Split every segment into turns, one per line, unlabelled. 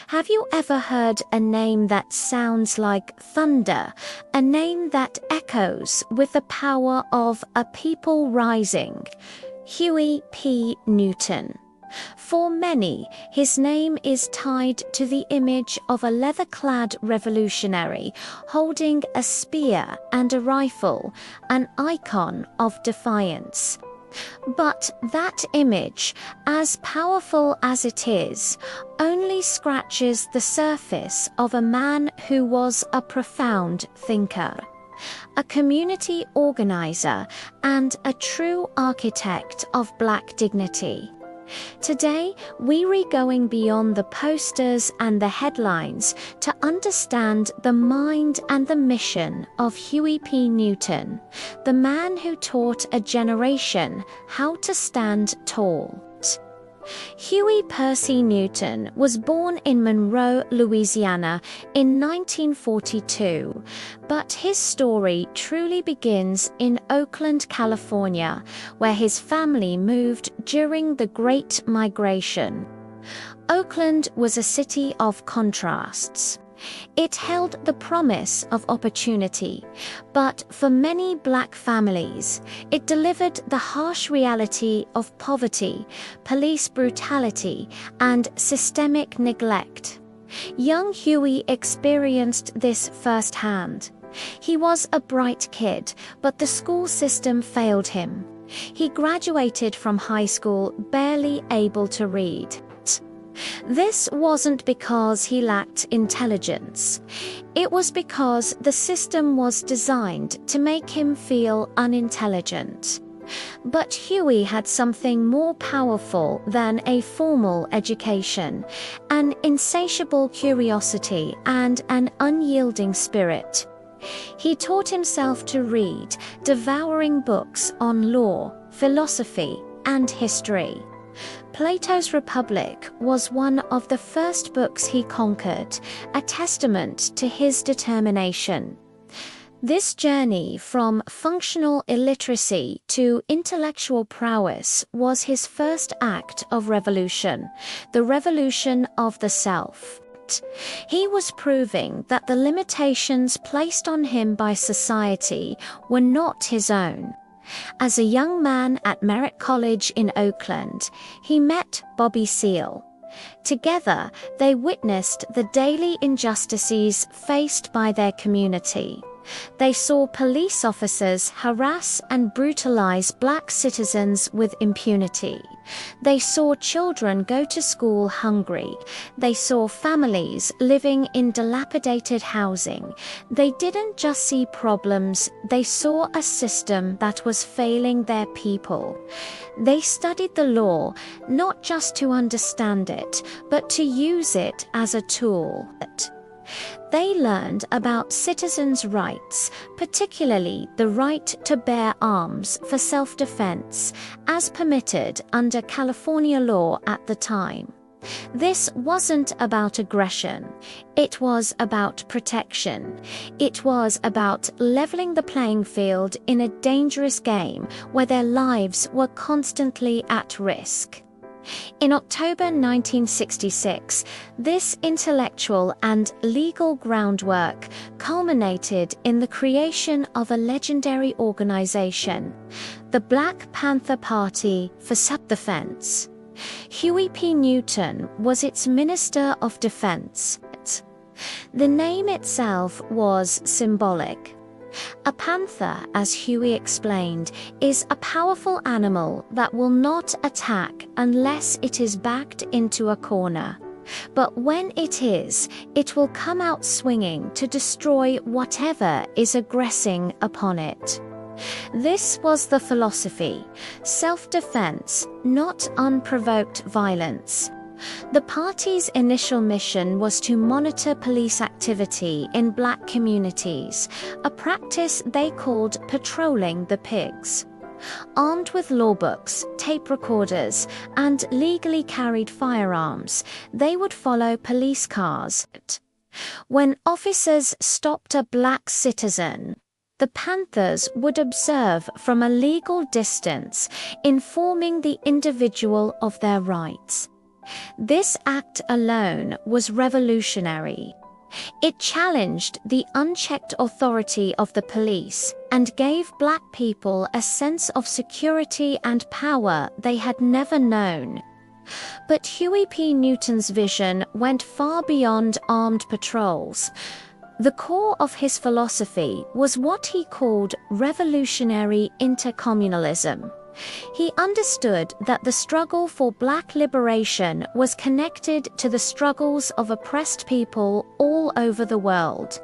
Have you ever heard a name that sounds like thunder? A name that echoes with the power of a people rising? Huey P. Newton. For many, his name is tied to the image of a leather-clad revolutionary holding a spear and a rifle, an icon of defiance. But that image, as powerful as it is, only scratches the surface of a man who was a profound thinker, a community organizer, and a true architect of Black dignity. Today, we're going beyond the posters and the headlines to understand the mind and the mission of Huey P. Newton, the man who taught a generation how to stand tall. Huey Percy Newton was born in Monroe, Louisiana in 1942, but his story truly begins in Oakland, California, where his family moved during the Great Migration. Oakland was a city of contrasts. It held the promise of opportunity, but for many Black families, it delivered the harsh reality of poverty, police brutality, and systemic neglect. Young Huey experienced this firsthand. He was a bright kid, but the school system failed him. He graduated from high school barely able to read. This wasn't because he lacked intelligence. It was because the system was designed to make him feel unintelligent. But Huey had something more powerful than a formal education, an insatiable curiosity and an unyielding spirit. He taught himself to read, devouring books on law, philosophy, and history. Plato's Republic was one of the first books he conquered, a testament to his determination. This journey from functional illiteracy to intellectual prowess was his first act of revolution, the revolution of the self. He was proving that the limitations placed on him by society were not his own. As a young man at Merritt College in Oakland, he met Bobby Seale. Together, they witnessed the daily injustices faced by their community. They saw police officers harass and brutalize Black citizens with impunity. They saw children go to school hungry. They saw families living in dilapidated housing. They didn't just see problems, they saw a system that was failing their people. They studied the law, not just to understand it, but to use it as a tool. They learned about citizens' rights, particularly the right to bear arms for self-defense, as permitted under California law at the time. This wasn't about aggression. It was about protection. It was about leveling the playing field in a dangerous game where their lives were constantly at risk. In October 1966, this intellectual and legal groundwork culminated in the creation of a legendary organization, the Black Panther Party for Self-Defense. Huey P. Newton was its Minister of Defense. The name itself was symbolic. A panther, as Huey explained, is a powerful animal that will not attack unless it is backed into a corner. But when it is, it will come out swinging to destroy whatever is aggressing upon it. This was the philosophy: self-defense, not unprovoked violence. The party's initial mission was to monitor police activity in Black communities, a practice they called patrolling the pigs. Armed with lawbooks, tape recorders, and legally carried firearms, they would follow police cars. When officers stopped a Black citizen, the Panthers would observe from a legal distance, informing the individual of their rights. This act alone was revolutionary. It challenged the unchecked authority of the police and gave Black people a sense of security and power they had never known. But Huey P. Newton's vision went far beyond armed patrols. The core of his philosophy was what he called revolutionary intercommunalism. He understood that the struggle for Black liberation was connected to the struggles of oppressed people all over the world.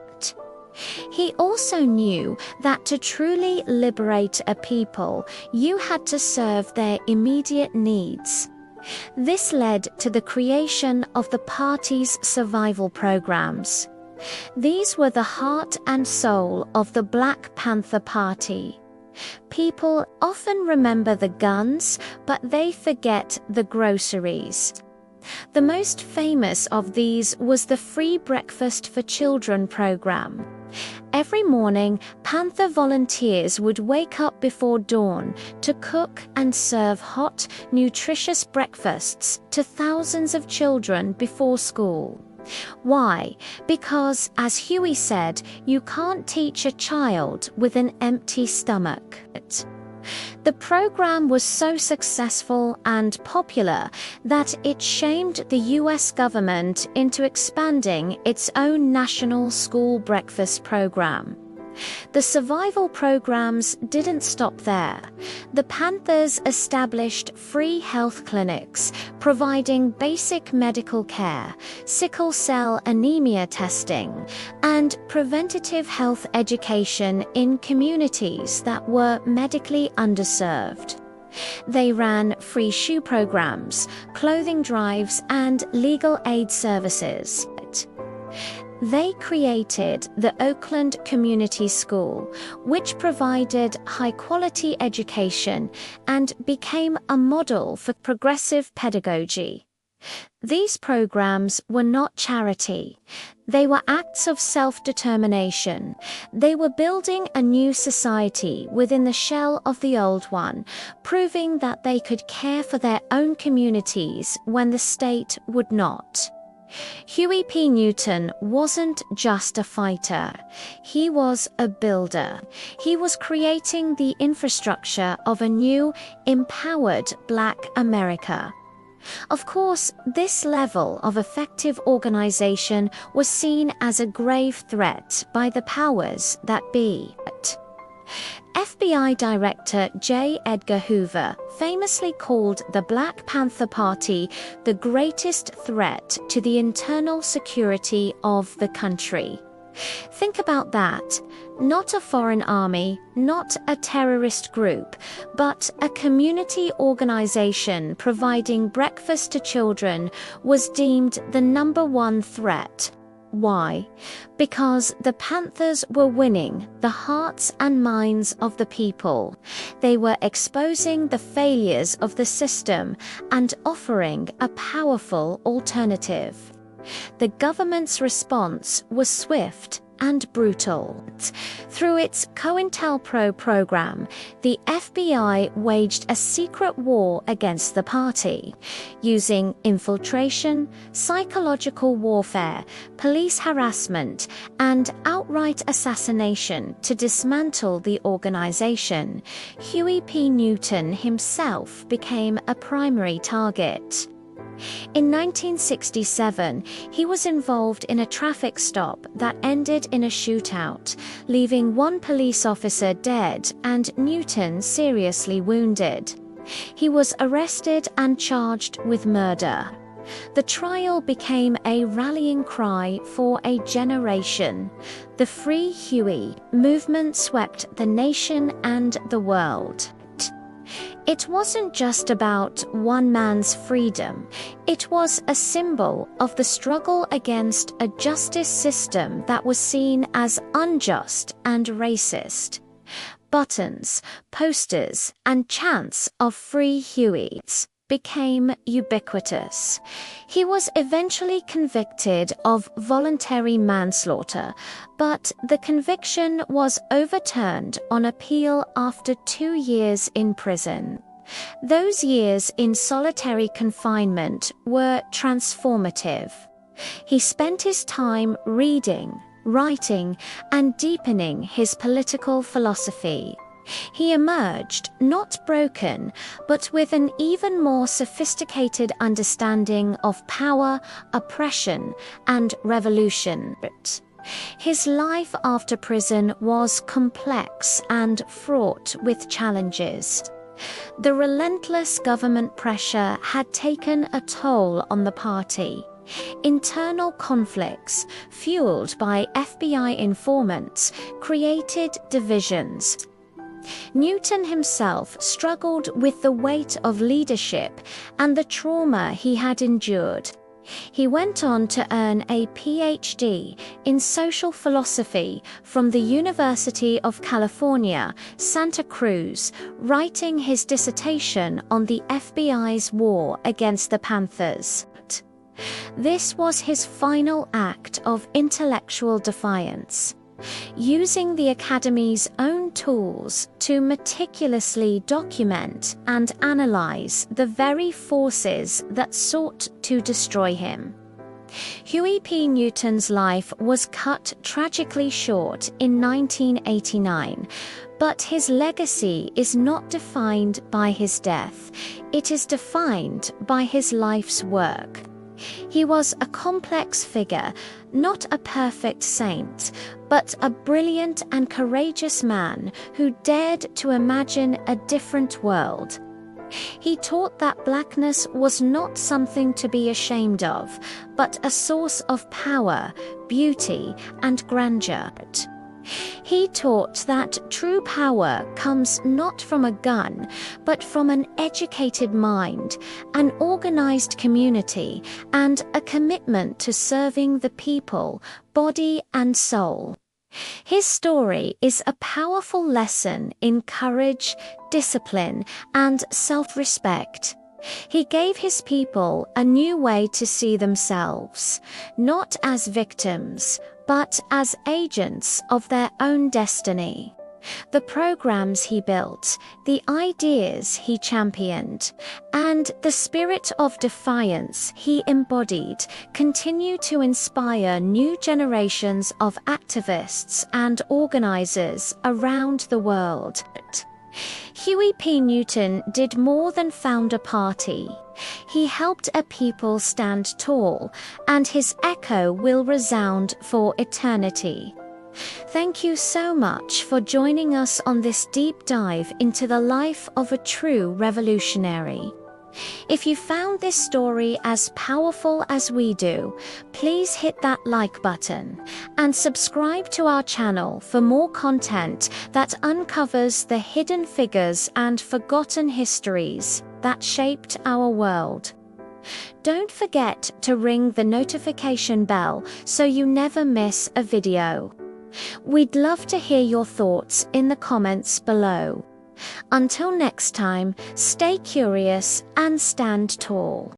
He also knew that to truly liberate a people, you had to serve their immediate needs. This led to the creation of the party's survival programs. These were the heart and soul of the Black Panther Party. People often remember the guns, but they forget the groceries. The most famous of these was the Free Breakfast for Children program. Every morning, Panther volunteers would wake up before dawn to cook and serve hot, nutritious breakfasts to thousands of children before school. Why? Because, as Huey said, you can't teach a child with an empty stomach. The program was so successful and popular that it shamed the US government into expanding its own national school breakfast program. The survival programs didn't stop there. The Panthers established free health clinics, providing basic medical care, sickle cell anemia testing, and preventative health education in communities that were medically underserved. They ran free shoe programs, clothing drives, and legal aid services. They created the Oakland Community School, which provided high-quality education and became a model for progressive pedagogy. These programs were not charity. They were acts of self-determination. They were building a new society within the shell of the old one, proving that they could care for their own communities when the state would not. Huey P. Newton wasn't just a fighter. He was a builder. He was creating the infrastructure of a new, empowered Black America. Of course, this level of effective organization was seen as a grave threat by the powers that be. FBI Director J. Edgar Hoover famously called the Black Panther Party the greatest threat to the internal security of the country. Think about that. Not a foreign army, not a terrorist group, but a community organization providing breakfast to children was deemed the #1 threat. Why? Because the Panthers were winning the hearts and minds of the people. They were exposing the failures of the system and offering a powerful alternative. The government's response was swift and brutal. Through its COINTELPRO program, the FBI waged a secret war against the party, using infiltration, psychological warfare, police harassment, and outright assassination to dismantle the organization. Huey P. Newton himself became a primary target. In 1967, he was involved in a traffic stop that ended in a shootout, leaving one police officer dead and Newton seriously wounded. He was arrested and charged with murder. The trial became a rallying cry for a generation. The Free Huey movement swept the nation and the world. It wasn't just about one man's freedom. It was a symbol of the struggle against a justice system that was seen as unjust and racist. Buttons, posters, and chants of Free Hueys became ubiquitous. He was eventually convicted of voluntary manslaughter, but the conviction was overturned on appeal after 2 years in prison. Those years in solitary confinement were transformative. He spent his time reading, writing, and deepening his political philosophy. He emerged not broken, but with an even more sophisticated understanding of power, oppression, and revolution. His life after prison was complex and fraught with challenges. The relentless government pressure had taken a toll on the party. Internal conflicts, fueled by FBI informants, created divisions. Newton himself struggled with the weight of leadership and the trauma he had endured. He went on to earn a PhD in social philosophy from the University of California, Santa Cruz, writing his dissertation on the FBI's war against the Panthers. This was his final act of intellectual defiance. Using the Academy's own tools to meticulously document and analyze the very forces that sought to destroy him. Huey P. Newton's life was cut tragically short in 1989, but his legacy is not defined by his death. It is defined by his life's work. He was a complex figure, not a perfect saint, but a brilliant and courageous man who dared to imagine a different world. He taught that blackness was not something to be ashamed of, but a source of power, beauty, and grandeur. He taught that true power comes not from a gun, but from an educated mind, an organized community, and a commitment to serving the people, body and soul. His story is a powerful lesson in courage, discipline, and self-respect. He gave his people a new way to see themselves, not as victims, but as agents of their own destiny. The programs he built, the ideas he championed, and the spirit of defiance he embodied continue to inspire new generations of activists and organizers around the world. Huey P. Newton did more than found a party. He helped a people stand tall, and his echo will resound for eternity. Thank you so much for joining us on this deep dive into the life of a true revolutionary. If you found this story as powerful as we do, please hit that like button and subscribe to our channel for more content that uncovers the hidden figures and forgotten histories that shaped our world. Don't forget to ring the notification bell so you never miss a video. We'd love to hear your thoughts in the comments below. Until next time, stay curious and stand tall.